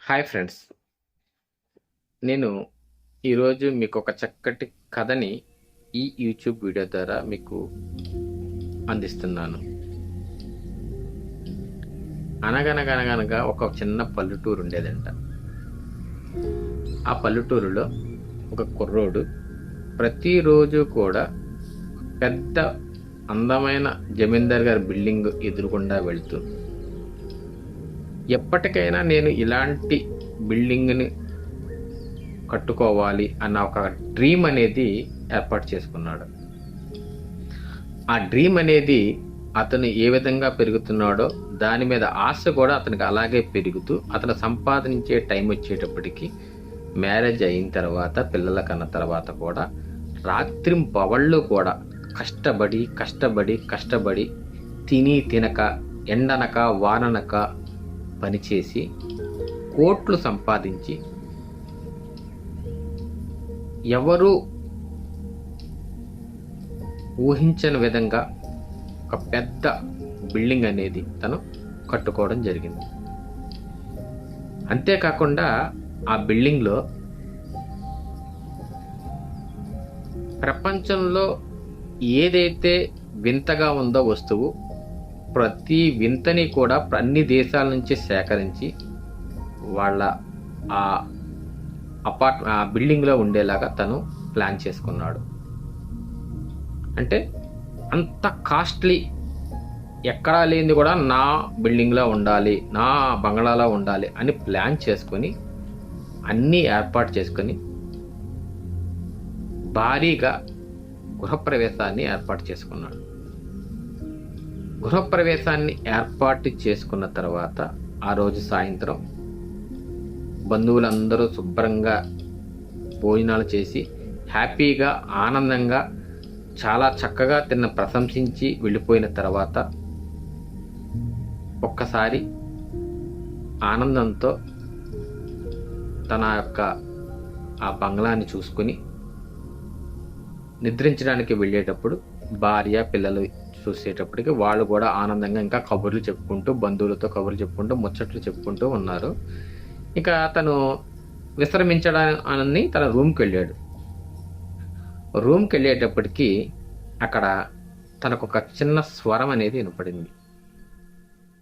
Hi friends. నేను ఈరోజు మీకు ఒక చక్కటి కథని ఈ యూట్యూబ్ వీడియో ద్వారా మీకు అందిస్తున్నాను. అనగనగనగనగా ఒక చిన్న పల్లెటూరు ఉండేదంట. ఆ పల్లెటూరులో ఒక కుర్రోడు ప్రతిరోజు కూడా పెద్ద అందమైన జమీందార్ గారి బిల్డింగ్ ఎదురుగుండా వెళ్తూ, ఎప్పటికైనా నేను ఇలాంటి బిల్డింగ్ని కట్టుకోవాలి అన్న ఒక డ్రీమ్ అనేది ఏర్పాటు చేసుకున్నాడు. ఆ డ్రీమ్ అనేది అతను ఏ విధంగా పెరుగుతున్నాడో దాని మీద ఆశ కూడా అతనికి అలాగే పెరుగుతూ, అతను సంపాదించే టైం వచ్చేటప్పటికి మ్యారేజ్ అయిన తర్వాత, పిల్లల కన్న తర్వాత కూడా రాత్రింబవళ్ళు కూడా కష్టపడి కష్టపడి కష్టపడి తిని తినక, ఎండనక వాననక పనిచేసి కోట్లు సంపాదించి ఎవరు ఊహించని విధంగా ఒక పెద్ద బిల్డింగ్ అనేది తను కట్టుకోవడం జరిగింది. అంతేకాకుండా ఆ బిల్డింగ్లో ప్రపంచంలో ఏదైతే వింతగా ఉందో వస్తువు, ప్రతి వింతని కూడా అన్ని దేశాల నుంచి సేకరించి వాళ్ళ ఆ బిల్డింగ్లో ఉండేలాగా తను ప్లాన్ చేసుకున్నాడు. అంటే అంత కాస్ట్లీ, ఎక్కడా లేనిది కూడా నా బిల్డింగ్లో ఉండాలి, నా బంగ్లాలో ఉండాలి అని ప్లాన్ చేసుకొని అన్నీ ఏర్పాటు చేసుకొని భారీగా గృహప్రవేశాన్ని ఏర్పాటు చేసుకున్నాడు. గృహప్రవేశాన్ని ఏర్పాటు చేసుకున్న తర్వాత ఆ రోజు సాయంత్రం బంధువులందరూ శుభ్రంగా భోజనాలు చేసి హ్యాపీగా ఆనందంగా చాలా చక్కగా ప్రశంసించి వెళ్ళిపోయిన తర్వాత ఒక్కసారి ఆనందంతో తన యొక్క ఆ బంగ్లాన్ని చూసుకుని నిద్రించడానికి వెళ్ళేటప్పుడు భార్య పిల్లలు చూసేటప్పటికి వాళ్ళు కూడా ఆనందంగా ఇంకా కబుర్లు చెప్పుకుంటూ, బంధువులతో కబుర్లు చెప్పుకుంటూ, ముచ్చట్లు చెప్పుకుంటూ ఉన్నారు. ఇక తను విశ్రమించడాన్ని తన రూమ్కి వెళ్ళాడు. రూమ్కి వెళ్ళేటప్పటికి అక్కడ తనకు ఒక చిన్న స్వరం అనేది వినపడింది.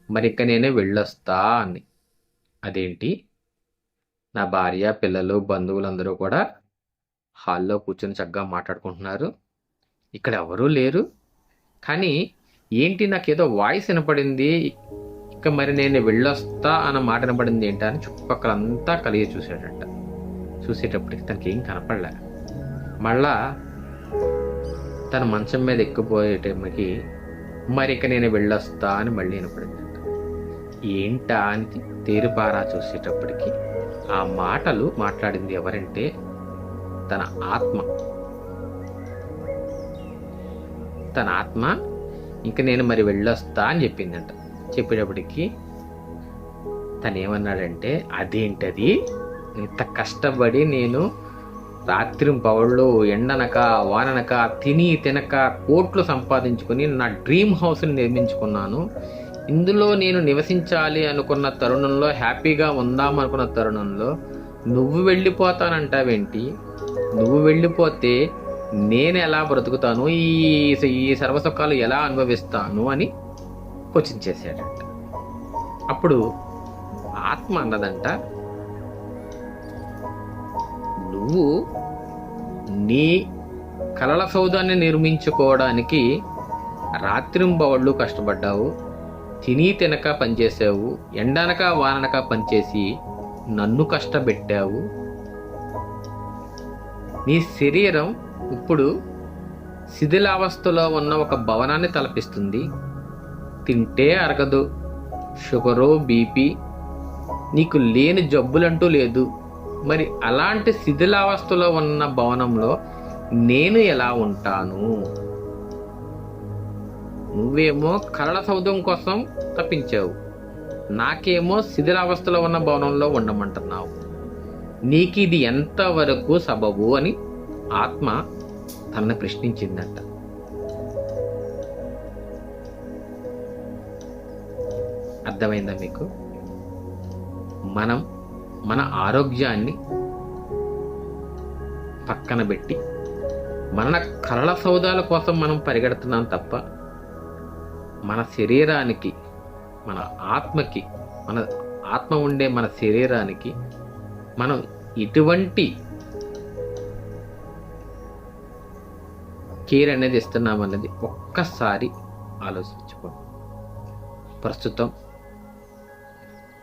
మరి ఇక నేనే వెళ్ళొస్తా అని. అదేంటి, నా భార్య పిల్లలు బంధువులందరూ కూడా హాల్లో కూర్చొని చక్కగా మాట్లాడుకుంటున్నారు, ఇక్కడ ఎవరూ లేరు, కానీ ఏంటి నాకేదో వాయిస్ వినపడింది, ఇక మరి నేను వెళ్ళొస్తా అన్న మాట వినపడింది ఏంటా అని చుట్టుపక్కలంతా కలిగి చూశాడట. చూసేటప్పటికి తనకి ఏం కనపడలే. మళ్ళా తన మంచం మీద ఎక్కిపోయేటప్పటికి మరి ఇక నేను వెళ్ళొస్తా అని మళ్ళీ వినపడిందంట. ఏంటా అని తేరుపారా చూసేటప్పటికి ఆ మాటలు మాట్లాడింది ఎవరంటే తన ఆత్మ. తన ఆత్మ ఇంక నేను మరి వెళ్ళొస్తా అని చెప్పిందంట. చెప్పేటప్పటికి తను ఏమన్నాడంటే, అదేంటది, ఇంత కష్టపడి నేను రాత్రింబవళ్ళు ఎండనక వాననక తిని తినక కోట్లు సంపాదించుకొని నా డ్రీమ్ హౌస్ని నిర్మించుకున్నాను, ఇందులో నేను నివసించాలి అనుకున్న తరుణంలో, హ్యాపీగా ఉందామనుకున్న తరుణంలో నువ్వు వెళ్ళిపోతానంటావేంటి, నువ్వు వెళ్ళిపోతే నేను ఎలా బ్రతుకుతాను, ఈ సర్వసుఖాలు ఎలా అనుభవిస్తాను అని క్వశ్చన్ చేశాడంట. అప్పుడు ఆత్మ అన్నదంట, నువ్వు నీ కలల సౌధాన్ని నిర్మించుకోవడానికి రాత్రింబవళ్ళు కష్టపడ్డావు, తిని తినక పనిచేసావు, ఎండనక వాననక పనిచేసి నన్ను కష్టపెట్టావు. నీ శరీరం ఇప్పుడు శిథిలావస్థలో ఉన్న ఒక భవనాన్ని తలపిస్తుంది, తింటే అరగదు, షుగరు బీపీ నీకు లేని జబ్బులంటూ లేదు. మరి అలాంటి శిథిలావస్థలో ఉన్న భవనంలో నేను ఎలా ఉంటాను? నువ్వేమో కలల సౌధం కోసం తప్పించావు, నాకేమో శిథిలావస్థలో ఉన్న భవనంలో ఉండమంటున్నావు. నీకు ఇది ఎంతవరకు సబబు అని ఆత్మ తనను ప్రశ్నించిందంట. అర్థమైందా మీకు? మనం మన ఆరోగ్యాన్ని పక్కన పెట్టి మన కళ్ళ సౌదాల కోసం మనం పరిగెడుతున్నాం తప్ప మన శరీరానికి, మన ఆత్మకి, మన ఆత్మ ఉండే మన శరీరానికి మనం ఎటువంటి కేర్ అనేది ఇస్తున్నామన్నది ఒక్కసారి ఆలోచించుకోండి. ప్రస్తుతం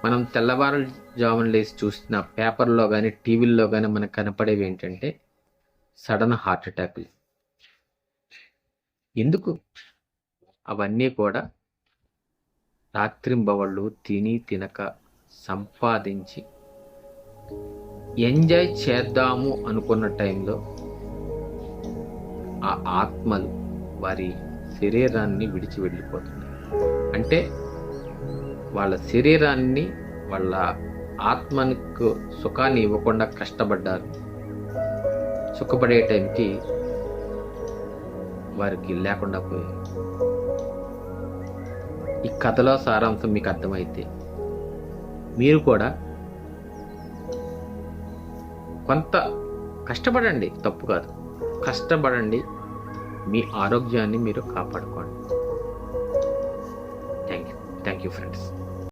మనం తెల్లవారుజామున లేచి చూసిన పేపర్లో కానీ టీవీల్లో కానీ మనకు కనపడేవి ఏంటంటే సడన్ హార్ట్ అటాక్లు. ఎందుకు? అవన్నీ కూడా రాత్రింబవళ్ళు తిని తినక సంపాదించి ఎంజాయ్ చేద్దాము అనుకున్న టైంలో ఆ ఆత్మలు వారి శరీరాన్ని విడిచి వెళ్ళిపోతున్నాయి. అంటే వాళ్ళ శరీరాన్ని, వాళ్ళ ఆత్మకు సుఖాన్ని ఇవ్వకుండా కష్టపడ్డారు. సుఖపడే టైంకి వారికి లేకుండా పోయాయి. ఈ కథలో సారాంశం మీకు అర్థమైతే మీరు కూడా కొంత కష్టపడండి, తప్పు కాదు. కష్టపడండి, మీ ఆరోగ్యాన్ని మీరు కాపాడుకోండి. Thank you friends.